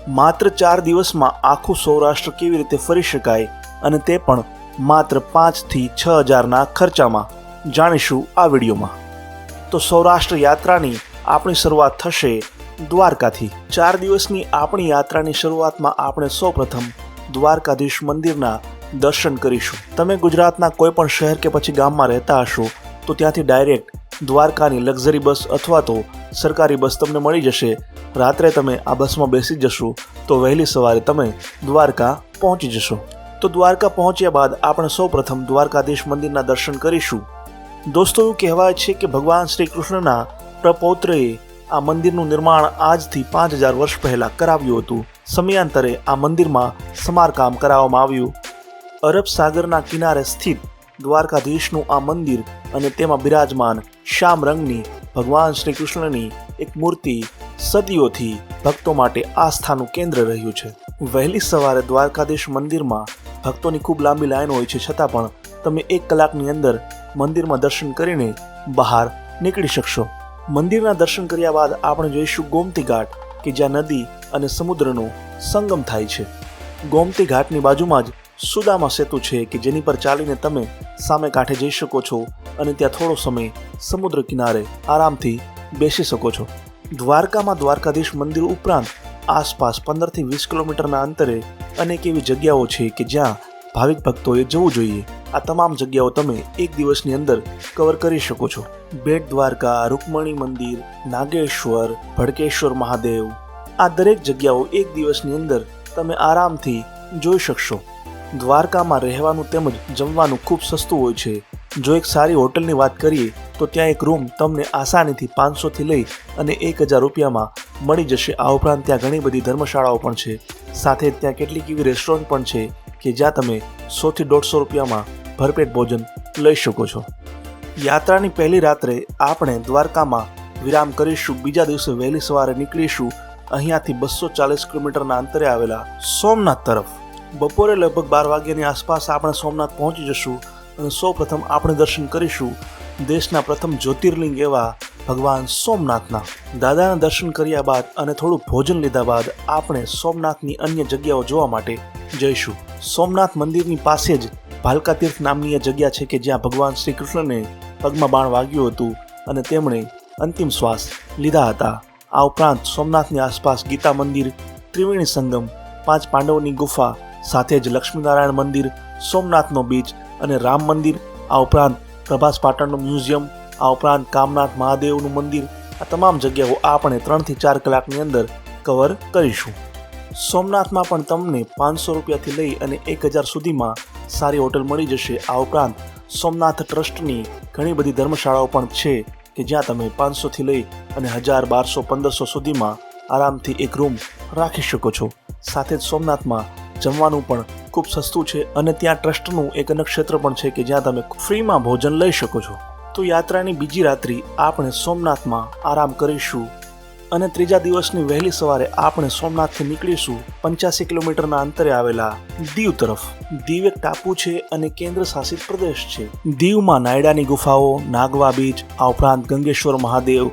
માત્ર 4 દિવસમાં આખું સૌરાષ્ટ્ર કેવી રીતે ફરી શકાય અને તે પણ માત્ર 5 થી 6 હજારના ખર્ચામાં જાણીશું આ વિડીયોમાં। તો સૌરાષ્ટ્ર યાત્રાની આપણી શરૂઆત થશે દ્વારકાથી। 4 દિવસની આપણી યાત્રાની શરૂઆતમાં આપણે સૌપ્રથમ દ્વારકાધીશ મંદિરના દર્શન કરીશું। તમે ગુજરાતના કોઈ પણ શહેર કે પછી ગામમાં રહેતા હશો તો ત્યાંથી ડાયરેક્ટ દ્વારકાની લક્ઝરી બસ અથવા તો સરકારી બસ તમને મળી જશે। રાત્રે તમે આ બસમાં બેસી જશો તો વહેલી સવારે તમે દ્વારકા પહોંચી જશો। તો દ્વારકા પહોંચ્યા બાદ આપણે સૌપ્રથમ દ્વારકાધીશ મંદિરના દર્શન કરીશું। દોસ્તો, એવું કહેવાય છે કે ભગવાન શ્રી કૃષ્ણના પ્રપૌત્રએ આ મંદિરનું નિર્માણ આજથી 5000 વર્ષ પહેલા કરાવ્યું હતું। સમયાંતરે આ મંદિરમાં સમારકામ કરાવવામાં આવ્યું। અરબ સાગરના કિનારે સ્થિત દ્વારકાધીશનું આ મંદિર અને તેમાં બિરાજમાન શ્યામ રંગની ભગવાન શ્રી કૃષ્ણની એક મૂર્તિ સદીઓથી ભક્તો માટે આસ્થાનું કેન્દ્ર રહ્યું છે। વહેલી સવારે દ્વારકાધીશ મંદિરમાં ભક્તોની ખૂબ લાંબી લાઈન હોય છે, છતાં પણ તમે 1 કલાકની અંદર મંદિરમાં દર્શન કરીને બહાર નીકળી શકશો। મંદિરના દર્શન કર્યા બાદ આપણે જોઈશું ગોમતી ઘાટ કે જ્યાં નદી અને સમુદ્રનો સંગમ થાય છે। ગોમતી ઘાટની બાજુમાં જ સુદામા સેતુ છે કે જેની પર ચાલીને તમે સામે કાંઠે જઈ શકો છો અને ત્યાં થોડો સમય સમુદ્ર કિનારે આરામથી બેસી શકો છો। દ્વારકામાં દ્વારકાધીશ મંદિર ઉપરાંત આસપાસ 15 થી 20 કિલોમીટરના અંતરે અનેક એવી જગ્યાઓ છે કે જ્યાં ભાવિક ભક્તોએ જવું જોઈએ। આ તમામ જગ્યાઓ તમે એક દિવસની અંદર કવર કરી શકો છો। બેટ દ્વારકા, રૂકમણી મંદિર, નાગેશ્વર, ભડકેશ્વર મહાદેવ, આ દરેક જગ્યાઓ એક દિવસની અંદર તમે આરામથી જોઈ શકશો। દ્વારકામાં રહેવાનું તેમજ જમવાનું ખૂબ સસ્તું હોય છે। જો એક સારી હોટલની વાત કરીએ તો ત્યાં એક રૂમ તમને આસાનીથી 500 થી લઈ અને 1000 રૂપિયામાં મળી જશે। આ ઉપરાંત ત્યાં ઘણી બધી ધર્મશાળાઓ પણ છે, સાથે જ ત્યાં કેટલીક એવી રેસ્ટોરન્ટ પણ છે કે જ્યાં તમે 100 થી 150 રૂપિયામાં ભરપેટ ભોજન લઈ શકો છો। યાત્રાની પહેલી રાત્રે આપણે દ્વારકામાં વિરામ કરીશું। બીજા દિવસે વહેલી સવારે નીકળીશું અહીંયાથી 240 કિલોમીટરના અંતરે આવેલા સોમનાથ તરફ। બપોરે લગભગ 12 વાગ્યાની આસપાસ આપણે સોમનાથ પહોંચી જશું અને સૌપ્રથમ આપણે દર્શન કરીશું દેશના પ્રથમ જ્યોતિર્લિંગ એવા ભગવાન સોમનાથના। દાદાના દર્શન કર્યા બાદ અને થોડું ભોજન લીધા બાદ આપણે સોમનાથની અન્ય જગ્યાઓ જોવા માટે જઈશું। સોમનાથ મંદિરની પાસે જ ભાલકા તીર્થ નામની એ જગ્યા છે કે જ્યાં ભગવાન શ્રી કૃષ્ણને પગમાં બાણ વાગ્યું હતું અને તેમણે અંતિમ શ્વાસ લીધા હતા। આ ઉપરાંત સોમનાથની આસપાસ ગીતા મંદિર, ત્રિવેણી સંગમ, 5 પાંડવોની ગુફા, સાથે જ લક્ષ્મીનારાયણ મંદિર, સોમનાથનો બીચ અને રામ મંદિર, આ ઉપરાંત પ્રભાસ પાટણનું મ્યુઝિયમ, આ ઉપરાંત કામનાથ મહાદેવનું મંદિર, આ તમામ જગ્યાઓ આપણે 3 થી 4 કલાકની અંદર કવર કરીશું। સોમનાથમાં પણ તમને 500 રૂપિયાથી લઈ અને 1000 સુધીમાં સારી હોટલ મળી જશે। આ ઉપરાંત સોમનાથ ટ્રસ્ટની ઘણી બધી ધર્મશાળાઓ પણ છે કે જ્યાં તમે 500 થી લઈ અને 1000, 1200, 1500 સુધીમાં આરામથી એક રૂમ રાખી શકો છો। સાથે જ સોમનાથમાં જમવાનું પણ ખૂબ સસ્તું છે અને ત્યાં ટ્રસ્ટનું એક અલગ ક્ષેત્ર પણ છે કે જ્યાં તમે ફ્રીમાં ભોજન લઈ શકો છો। તો યાત્રાની બીજી રાત્રિ આપણે સોમનાથમાં આરામ કરીશું અને ત્રીજા દિવસની વહેલી સવારે આપણે સોમનાથથી નીકળીશું 85 કિલોમીટરના અંતરે આવેલા દીવ તરફ। દીવ એક ટાપુ છે અને કેન્દ્ર શાસિત પ્રદેશ છે। દીવમાં નાયડાની ગુફાઓ, નાગવા બીચ, આ ઉપરાંત ગંગેશ્વર મહાદેવ,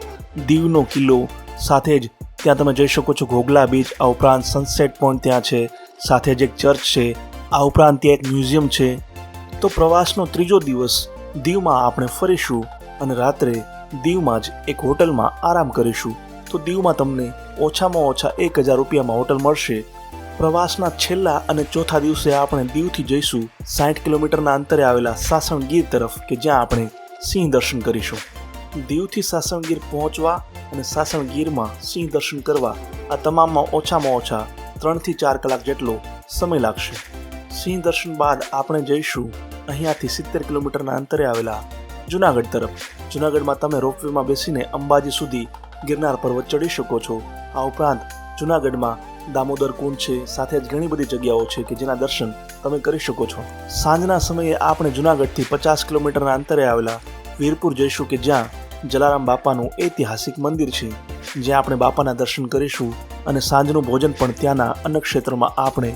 દીવનો કિલ્લો, સાથે જ ત્યાં તમે જઈ શકો છો ઘોઘલા બીચ, આ ઉપરાંત સનસેટ પોઈન્ટ ત્યાં છે, સાથે જ એક ચર્ચ છે, આ ઉપરાંત ત્યાં એક મ્યુઝિયમ છે। તો પ્રવાસનો ત્રીજો દિવસ દીવમાં આપણે ફરીશું અને રાત્રે દીવમાં જ એક હોટલમાં આરામ કરીશું। તો દીવમાં તમને ઓછામાં ઓછા 1000 રૂપિયામાં હોટલ મળશે। પ્રવાસના છેલ્લા અને ચોથા દિવસે આપણે દીવથી જઈશું 60 કિલોમીટરના અંતરે આવેલા સાસણગીર તરફ કે જ્યાં આપણે સિંહ દર્શન કરીશું। દીવથી સાસણગીર પહોંચવા અને સાસણગીરમાં સિંહ દર્શન કરવા આ તમામમાં ઓછામાં ઓછા 3 થી 4 કલાક જેટલો સમય લાગશે। સિંહ દર્શન બાદ આપણે જઈશું અહીંયાથી 70 કિલોમીટરના અંતરે આવેલા જુનાગઢ તરફ। જુનાગઢમાં તમે રોપવેમાં બેસીને અંબાજી સુધી ગિરનાર પર્વત ચડી શકો છો। આ ઉપરાંત જુનાગઢમાં દામોદર કુંડ છે, સાથે જ ઘણી બધી જગ્યાઓ છે કે જેના દર્શન તમે કરી શકો છો। સાંજના સમયે આપણે જુનાગઢથી 50 કિલોમીટરના અંતરે આવેલા વીરપુર જઈશું કે જ્યાં જલારામ બાપાનું ઐતિહાસિક મંદિર છે, જ્યાં આપણે બાપાના દર્શન કરીશું અને સાંજનું ભોજન પણ ત્યાંના અન્ન ક્ષેત્રમાં આપણે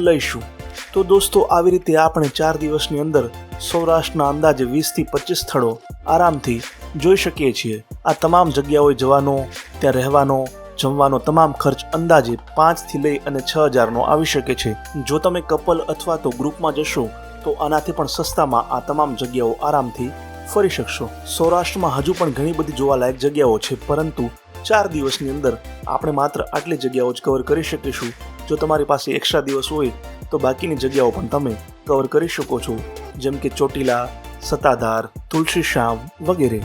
લઈશું। તો દોસ્તો, આવી રીતે આપણે 4 દિવસની અંદર સૌરાષ્ટ્રના અંદાજે 20 થી 25 સ્થળો આરામથી જોઈ શકીએ છીએ। આ તમામ જગ્યાઓએ જવાનો, ત્યાં રહેવાનો જમવાનો તમામ ખર્ચ અંદાજે 5 થી લઈ અને 6,000નો આવી શકે છે. જો તમે કપલ અથવા તો ગ્રુપમાં જશો તો આનાથી પણ સસ્તામાં આ તમામ જગ્યાઓ આરામથી ફરી શકશો. સૌરાષ્ટ્રમાં હજુ પણ ઘણી બધી જોવાલાયક જગ્યાઓ છે, પરંતુ 4 દિવસની અંદર આપણે માત્ર આટલી જગ્યાઓ જ કવર કરી શકીશું. જો તમારી પાસે એક્સ્ટ્રા દિવસ હોય તો બાકીની જગ્યાઓ પણ તમે કવર કરી શકો છો, જેમ કે ચોટીલા, સત્તાધાર, તુલસીશ્યામ વગેરે.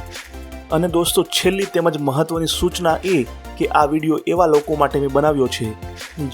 અને દોસ્તો, છેલ્લી તેમજ મહત્વની સૂચના એ કે આ વિડીયો એવા લોકો માટે મેં બનાવ્યો છે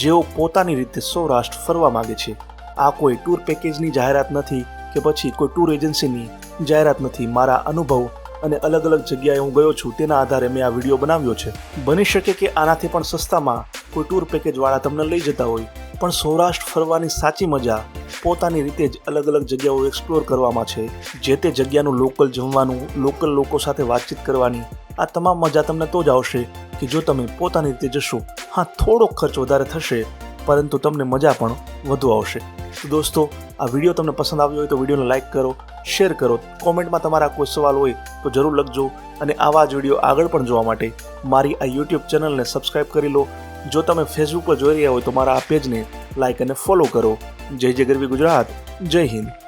જેઓ પોતાની રીતે સૌરાષ્ટ્ર ફરવા માંગે છે. આ કોઈ ટૂર પેકેજની જાહેરાત નથી કે પછી કોઈ ટૂર એજન્સીની જાહેરાત નથી. મારા અનુભવ અને અલગ અલગ જગ્યાએ હું ગયો છું તેના આધારે મેં આ વિડીયો બનાવ્યો છે. બની શકે કે આનાથી પણ સસ્તામાં કોઈ ટૂર પેકેજવાળા તમને લઈ જતા હોય, પણ સૌરાષ્ટ્ર ફરવાની સાચી મજા પોતાની રીતે જ અલગ અલગ જગ્યાઓ એક્સપ્લોર કરવામાં છે. જે તે જગ્યાનું લોકલ જમવાનું, લોકલ લોકો સાથે વાતચીત કરવાની, આ તમામ મજા તમને તો જ આવશે કે જો તમે પોતાની રીતે જશો. હા, થોડોક ખર્ચ વધારે થશે, પરંતુ તમને મજા પણ વધુ આવશે. તો દોસ્તો, આ વિડીયો તમને પસંદ આવ્યો હોય તો વિડીયોને લાઇક કરો, શેર કરો, કોમેન્ટમાં તમારા કોઈ સવાલ હોય તો જરૂર લખજો. અને આવા જ વિડીયો આગળ પણ જોવા માટે મારી આ યુટ્યુબ ચેનલને સબસ્ક્રાઈબ કરી લો. જો તમે ફેસબુક પર જોઈ રહ્યા હોય તો મારા આ પેજને લાઇક અને ફોલો કરો. જય જય ગરવી ગુજરાત, જય હિન્દ.